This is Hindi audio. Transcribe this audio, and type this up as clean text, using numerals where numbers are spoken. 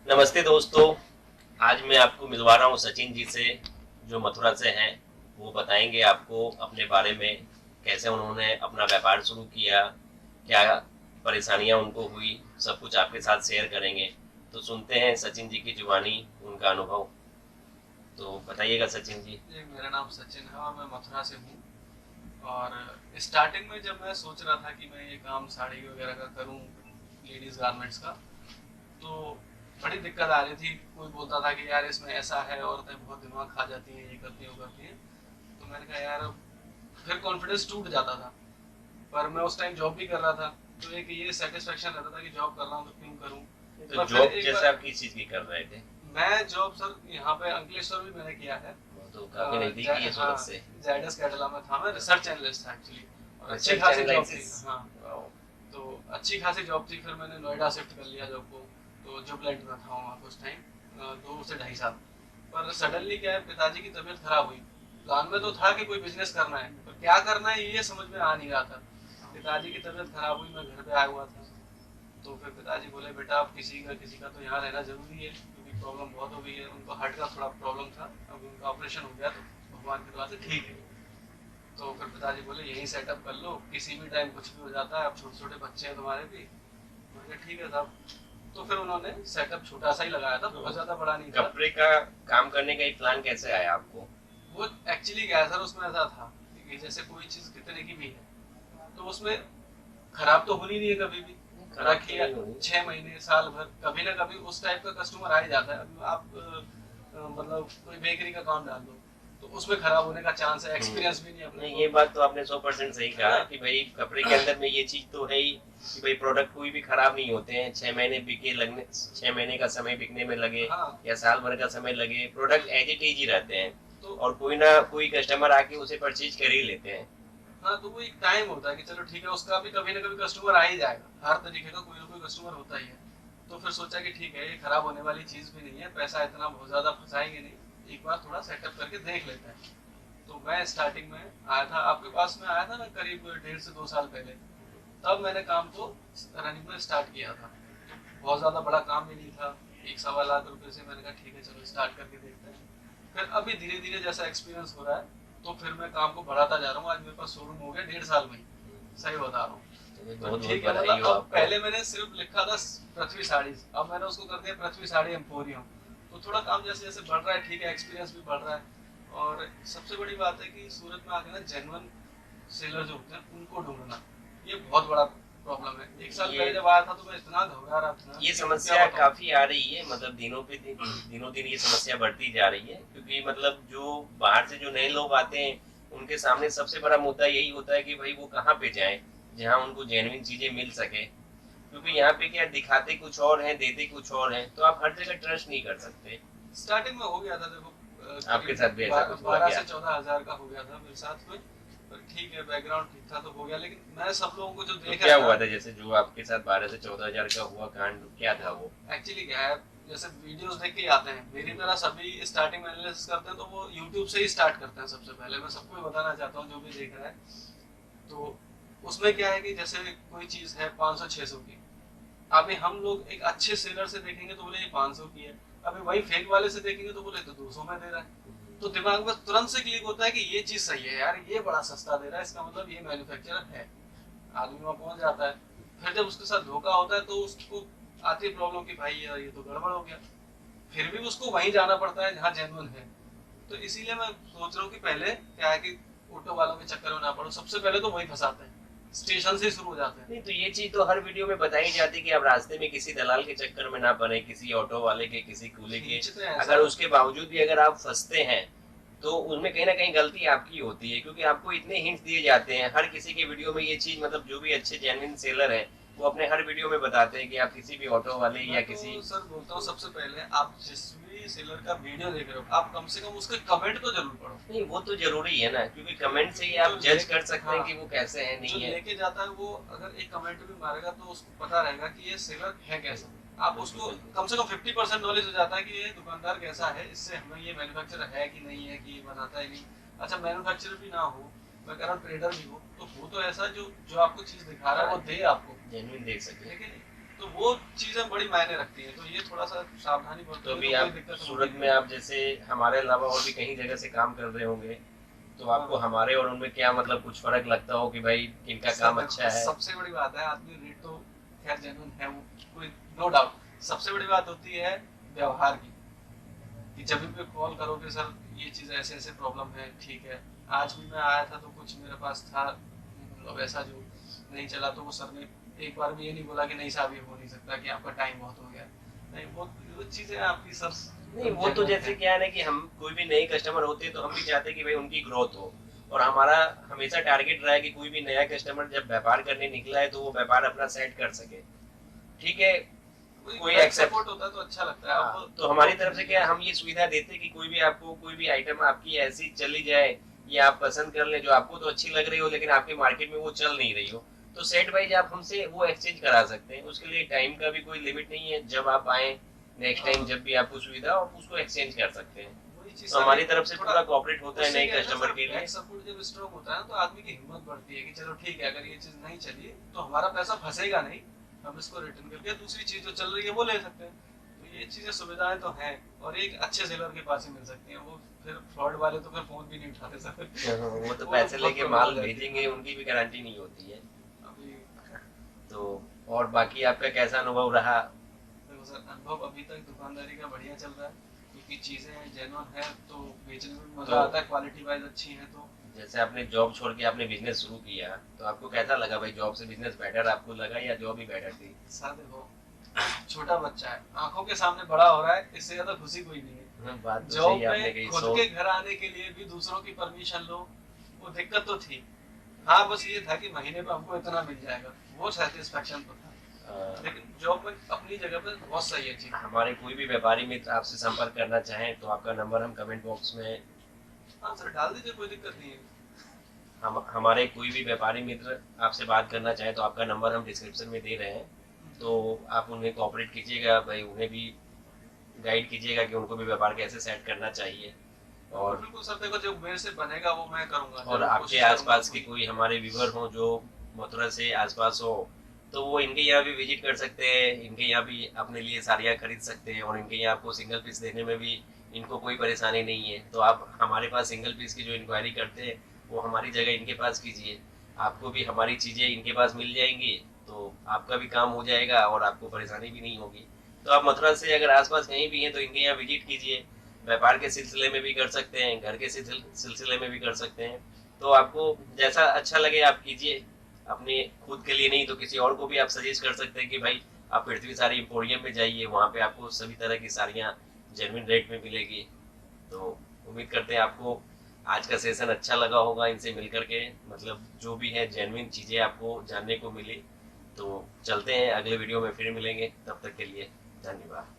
नमस्ते दोस्तों। आज मैं आपको मिलवा रहा हूँ सचिन जी से, जो मथुरा से हैं। वो बताएंगे आपको अपने बारे में, कैसे उन्होंने अपना व्यापार शुरू किया, क्या परेशानियां उनको हुई, सब कुछ आपके साथ शेयर करेंगे। तो सुनते हैं सचिन जी की जुबानी, उनका अनुभव। तो बताइएगा सचिन जी। जी, मेरा नाम सचिन है और मैं मथुरा से हूँ। और स्टार्टिंग में जब मैं सोच रहा था कि मैं ये काम साड़ी वगैरह का करूँ, लेडीज़ गारमेंट्स का, तो बड़ी दिक्कत आ रही थी। कोई बोलता था कि यार इसमें ऐसा है, औरतें बहुत दिमाग खा जाती हैं, ये करती हैं वो करती हैं। तो मैंने कहा यार, फिर कॉन्फिडेंस टूट जाता था। पर मैं उस टाइम जॉब भी कर रहा था, तो एक ये सेटिस्फेक्शन रहता था कि जॉब कर रहा हूँ तो क्यों करूँ। तो पर फिर जॉब एक जैसे बार आप किस चीज़ की कर रहे थे? मैं जॉब सर यहाँ पे अंकलेश्वर भी मैंने किया है। वो तो काफ़ी नज़दीकी है हाँ, सूरत से। जायडस कैटला में था, मैं रिसर्च एनालिस्ट था एक्चुअली। और अच्छी रिसर्च खासी जॉब थी। एनालिसिस। हाँ, तो अच्छी खासी जॉब थी। फिर मैंने नोएडा शिफ्ट कर लिया जॉब को। तो जो प्लांट में था वहाँ कुछ टाइम, 2 से ढाई साल। पर सडनली क्या है, पिताजी की तबीयत खराब हुई। प्लान में तो था कि कोई बिजनेस करना है, पर क्या करना है ये समझ में आ नहीं रहा था। पिताजी की तबीयत खराब हुई, मैं घर पे आया हुआ था। तो फिर पिताजी बोले बेटा अब किसी का तो यहाँ रहना जरूरी है, क्योंकि प्रॉब्लम बहुत हो गई है। उनको हार्ट का थोड़ा प्रॉब्लम था, अब उनका ऑपरेशन हो गया तो भगवान की दुआ से ठीक है। तो फिर पिताजी बोले यहीं सेटअप कर लो, किसी भी टाइम कुछ भी हो जाता है, अब छोटे छोटे बच्चे हैं तुम्हारे भी। मैंने कहा ठीक है साहब। तो फिर उन्होंने सेटअप छोटा सा ही लगाया था, बहुत ज्यादा बड़ा नहीं था। कपड़े का काम करने का एक प्लान कैसे आया आपको? वो एक्चुअली क्या है सर, उसमें ऐसा था कि जैसे कोई चीज कितने की भी है, तो उसमें खराब तो होनी नहीं है कभी भी। खराब तो रखिए नहीं होनी। 6 महीने साल भर, कभी ना कभी उस टाइप का कस्टमर आ ही जाता है। अब आप मतलब कोई बेकरी का काम डाल दो, तो उसमें खराब होने का चांस है, एक्सपीरियंस भी नहीं है अपने नहीं, को। ये बात तो आपने 100% सही है कहा ना। कि भाई कपड़े के अंदर में ये चीज तो है ही कि भाई प्रोडक्ट कोई भी खराब नहीं होते हैं। 6 महीने बिके लगने, 6 महीने का समय बिकने में लगे हाँ, या साल भर का समय लगे, प्रोडक्ट एज इट इज ही रहते हैं। तो और कोई ना कोई कस्टमर आके उसे परचेज कर ही लेते हैं। हाँ, तो वो एक टाइम होता है कि चलो ठीक है, उसका भी कभी ना कभी कस्टमर आ ही जाएगा। हर तरीके का कोई ना कोई कस्टमर होता ही है। तो फिर सोचा कि ठीक है, ये खराब होने वाली चीज भी नहीं है, पैसा इतना बहुत ज्यादा फंसाएंगे नहीं, एक बार थोड़ा सेटअप करके देख लेते हैं। तो मैं स्टार्टिंग में आया था, आपके पास में आया था ना करीब 1.5 से 2 साल पहले। तब मैंने काम को रनिंग में स्टार्ट किया था। बहुत ज़्यादा बड़ा काम भी नहीं था, 1 सवा लाख रुपए से। मैंने कहा ठीक है चलो स्टार्ट करके देखते हैं। फिर अभी धीरे धीरे जैसा एक्सपीरियंस हो रहा है, तो फिर मैं काम को बढ़ाता जा रहा हूँ। आज मेरे पास शोरूम हो गया 1.5 साल में ही, सही बता रहा हूँ। तो तो बहुत बहुत ठीक है, बधाई मतलब हो अब आपको। पहले मैंने सिर्फ लिखा था पृथ्वी साड़ीज, अब मैंने उसको कर दिया पृथ्वी साड़ी एम्पोरियम। तो थोड़ा काम जैसे जैसे बढ़ रहा है, ठीक है, एक्सपीरियंस भी बढ़ रहा है। और सबसे बड़ी बात है कि सूरत में आके ना जेन्युइन सेलर जो होते हैं उनको ढूंढना, ये बहुत बड़ा प्रॉब्लम है। 1 साल ये पहले जब आया था तो मैं इतना घबरा रहा था ना ये कि क्या समस्या बताऊं। काफी आ रही है, मतलब दिनों पे दिन, दिनों दिन ये समस्या बढ़ती जा रही है, क्योंकि मतलब जो बाहर से जो नए लोग आते हैं उनके सामने सबसे बड़ा मुद्दा यही होता है कि भाई वो कहाँ पे जाएं जहाँ उनको जेन्युइन चीजें मिल सके। क्योंकि यहाँ पे क्या दिखाते कुछ और हैं, देते कुछ और हैं, तो आप हर जगह ट्रस्ट नहीं कर सकते। स्टार्टिंग में हो गया था देखो, आपके करीब साथ भी ऐसा कुछ हुआ बारह क्या? से 14 हजार का हो गया था मेरे साथ में। पर ठीक है, बैकग्राउंड ठीक था तो हो गया। लेकिन मैं सब लोगों को जो तो देखा क्या था, हुआ था, जैसे जो आपके साथ 12 से 14 हजार का हुआ कांड, क्या था वो? एक्चुअली क्या है, जैसे वीडियोस देख के ही आते हैं मेरी तरह सभी, स्टार्टिंग में एनालिसिस करते हैं तो वो यूट्यूब से ही स्टार्ट करते हैं सबसे पहले। मैं सबको बताना चाहता हूँ जो भी देख रहा है। तो उसमें क्या है कि जैसे कोई चीज है 500 600 की, अभी हम लोग एक अच्छे सेलर से देखेंगे तो बोले ये 500 की है। अभी वही फेक वाले से देखेंगे तो बोले तो 200 में दे रहा है। तो दिमाग में तुरंत से क्लिक होता है कि ये चीज सही है यार, ये बड़ा सस्ता दे रहा है, इसका मतलब ये मैन्युफैक्चरर है। आदमी वहां पहुंच जाता है। फिर जब उसके साथ धोखा होता है तो उसको आती है प्रॉब्लम कि भाई यार ये तो गड़बड़ हो गया। फिर भी उसको वहीं जाना पड़ता है जहाँ जेन्युइन है। तो इसीलिए मैं सोच रहा हूँ कि पहले क्या है कि ऑटो वालों के चक्कर में ना पड़ो, सबसे पहले तो वही फंसाते हैं, स्टेशन से ही शुरू हो जाते हैं। नहीं, तो ये चीज तो हर वीडियो में बताई जाती है कि आप रास्ते में किसी दलाल के चक्कर में ना पड़े, किसी ऑटो वाले के, किसी कूले के। खींचते हैं अगर सर। उसके बावजूद भी अगर आप फंसते हैं तो उनमें कहीं ना कहीं गलती आपकी होती है, क्योंकि आपको इतने हिंट्स दिए जाते हैं हर किसी के वीडियो में। ये चीज मतलब जो भी अच्छे जेन्युइन सेलर हैं वो अपने हर वीडियो में बताते हैं कि आप किसी भी ऑटो वाले मैं या तो किसी। सर बोलता हूँ सबसे पहले आप जिस भी सेलर का वीडियो देख रहे हो, आप कम से कम उसके कमेंट तो जरूर पढ़ो। नहीं, वो तो जरूरी है ना, क्योंकि कमेंट से ही क्योंकि आप जज कर सकते हाँ, हैं कि वो कैसे है जो नहीं है। लेके जाता है वो अगर एक कमेंट भी मारेगा तो उसको पता रहेगा कि ये सेलर है कैसा। आप बिल्कुल उसको बिल्कुल। कम से कम 50% नॉलेज हो जाता है कि ये दुकानदार कैसा है, इससे हमें ये मैन्युफैक्चरर है कि नहीं है, कि ये बनाता है नहीं। अच्छा, मैन्युफैक्चरर भी ना हो, मैं कह रहा हूँ ट्रेडर भी हो, तो ऐसा जो जो आपको चीज दिखा रहा है वो दे आपको। जेन्युइन देख सके। है कि नहीं। तो वो चीजें बड़ी मायने रखती है, तो ये थोड़ा सा सावधानी तो बरतोगे अभी तो कोई आप दिक्कत सूरत होगी में नहीं। आप जैसे हमारे अलावा और भी कहीं जगह से काम कर रहे होंगे, तो आपको हाँ हमारे और उनमें क्या मतलब कुछ फर्क लगता हो कि भाई इनका सर काम देखो, अच्छा है? सबसे बड़ी बात है, आदमी रेट तो खैर जेन्युइन है वो, कोई नो डाउट। सबसे बड़ी बात होती है व्यवहार की, कि जब भी कॉल करोगे सर ये चीज़ ऐसे ऐसे प्रॉब्लम है, ठीक है। आज भी मैं आया था तो कुछ मेरे पास था मतलब ऐसा जो नहीं चला, तो वो सर ने एक बार भी ये नहीं बोला कि नहीं साहब ये हो नहीं सकता, कि आपका टाइम बहुत हो गया। नहीं, वो चीज़ें आपकी सर नहीं, एकदम वो तो जेन्युइन जैसे है। क्या है ना कि हम कोई भी नए कस्टमर होते हैं तो हम भी चाहते हैं कि भाई उनकी ग्रोथ हो, और हमारा हमेशा टारगेट रहा है कि कोई भी नया कस्टमर जब व्यापार करने निकला है तो वो व्यापार अपना सेट कर सके। ठीक है, कोई कोई बैक एक्सेप्ट। सपोर्ट होता है तो अच्छा लगता है। हाँ, अब तो वो हमारी तरफ से क्या है, हम ये सुविधा देते हैं कि कोई भी आपको कोई भी आइटम आपकी ऐसी चली जाए या आप पसंद कर ले जो आपको तो अच्छी लग रही हो लेकिन आपके मार्केट में वो चल नहीं रही हो, तो सेट वाइज आप हमसे वो एक्सचेंज करा सकते हैं। उसके लिए टाइम का भी कोई लिमिट नहीं है, जब आप आए नेक्स्ट टाइम हाँ, जब भी आपको सुविधा हो आप उसको एक्सचेंज कर सकते हैं। वही चीज तो सर हमारी एक तरफ से थोड़ा पूरा कोऑपरेट होता है उससे नए क्या है ना कस्टमर सर, के लिए। बैक सपोर्ट जब स्ट्रांग होता है ना, तो आदमी की हिम्मत बढ़ती है कि चलो ठीक है, अगर ये चीज नहीं चली तो हमारा पैसा फंसेगा नहीं, हम इसको रिटर्न करके दूसरी चीज जो चल रही है वो ले सकते हैं। तो ये चीजें सुविधाएं तो हैं, और एक अच्छे सेलर के पास ही मिल सकती हैं। वो फिर फ्रॉड वाले तो फिर फोन भी नहीं उठाते सर। वो तो वो तो पैसे बहुत लेके प्रॉब्लम हो माल जाती है। भेजेंगे, हाँ, उनकी भी गारंटी नहीं होती है। अभी तो और बाकी आपका कैसा अनुभव रहा? देखो सर, अनुभव अभी तक दुकानदारी का बढ़िया चल रहा है, क्योंकि चीजें जेन्युइन है तो बेचने में भी तो मजा आता है, क्वालिटी वाइज अच्छी है तो। जैसे आपने जॉब छोड़ के आपने बिजनेस शुरू किया, तो आपको कैसा लगा भाई? जॉब से बिजनेस बेटर आपको लगा या जॉब ही बेटर थी? सर देखो, छोटा बच्चा है, आंखों के सामने बड़ा हो रहा है, इससे ज्यादा खुशी कोई नहीं है। बात तो सही जॉब है, आपने में कही खुद सो। के घर आने के लिए भी दूसरों की परमिशन लो, वो दिक्कत तो थी। हाँ, बस ये था कि महीने पे हमको इतना मिल जाएगा, वो सेटिस्फेक्शन तो था। लेकिन जॉब में अपनी जगह पे बहुत सही है चीज। हमारे कोई भी व्यापारी मित्र आपसे संपर्क करना चाहें तो आपका नंबर हम कमेंट बॉक्स में। हाँ सर, डाल दीजिए, कोई दिक्कत नहीं है। हम हमारे कोई भी व्यापारी मित्र आपसे बात करना चाहे तो आपका नंबर हम डिस्क्रिप्शन में दे रहे हैं, तो आप उन्हें कोऑपरेट कीजिएगा भाई, उन्हें भी गाइड कीजिएगा कि उनको भी व्यापार कैसे सेट करना चाहिए। बिल्कुल और बिल्कुल सर, देखो जो मेरे से बनेगा वो मैं करूंगा, और जरूर आपके कोशिश करूंगा आसपास के पूरी। कोई हमारे व्यूवर हों जो मथुरा से आसपास हो, तो वो इनके यहाँ भी विजिट कर सकते हैं, इनके यहाँ भी अपने लिए साड़ियाँ खरीद सकते हैं, और इनके यहाँ आपको सिंगल पीस देने में भी इनको कोई परेशानी नहीं है। तो आप हमारे पास सिंगल पीस की जो इंक्वायरी करते हैं वो हमारी जगह इनके पास कीजिए, आपको भी हमारी चीज़ें इनके पास मिल जाएंगी, तो आपका भी काम हो जाएगा और आपको परेशानी भी नहीं होगी। तो आप मथुरा से अगर आसपास कहीं भी हैं तो इनके यहाँ विजिट कीजिए, व्यापार के सिलसिले में भी कर सकते हैं, घर के सिलसिले में भी कर सकते हैं। तो आपको जैसा अच्छा लगे आप कीजिए, अपने खुद के लिए नहीं तो किसी और को भी आप सजेस्ट कर सकते हैं कि भाई आप पृथ्वी साड़ी एम्पोरियम में जाइए, वहाँ पे आपको सभी तरह की साड़ियाँ जेन्युइन रेट में मिलेगी। तो उम्मीद करते हैं आपको आज का सेशन अच्छा लगा होगा, इनसे मिल करके मतलब जो भी है जेन्युइन चीज़ें आपको जानने को मिली। तो चलते हैं, अगले वीडियो में फिर मिलेंगे, तब तक के लिए धन्यवाद।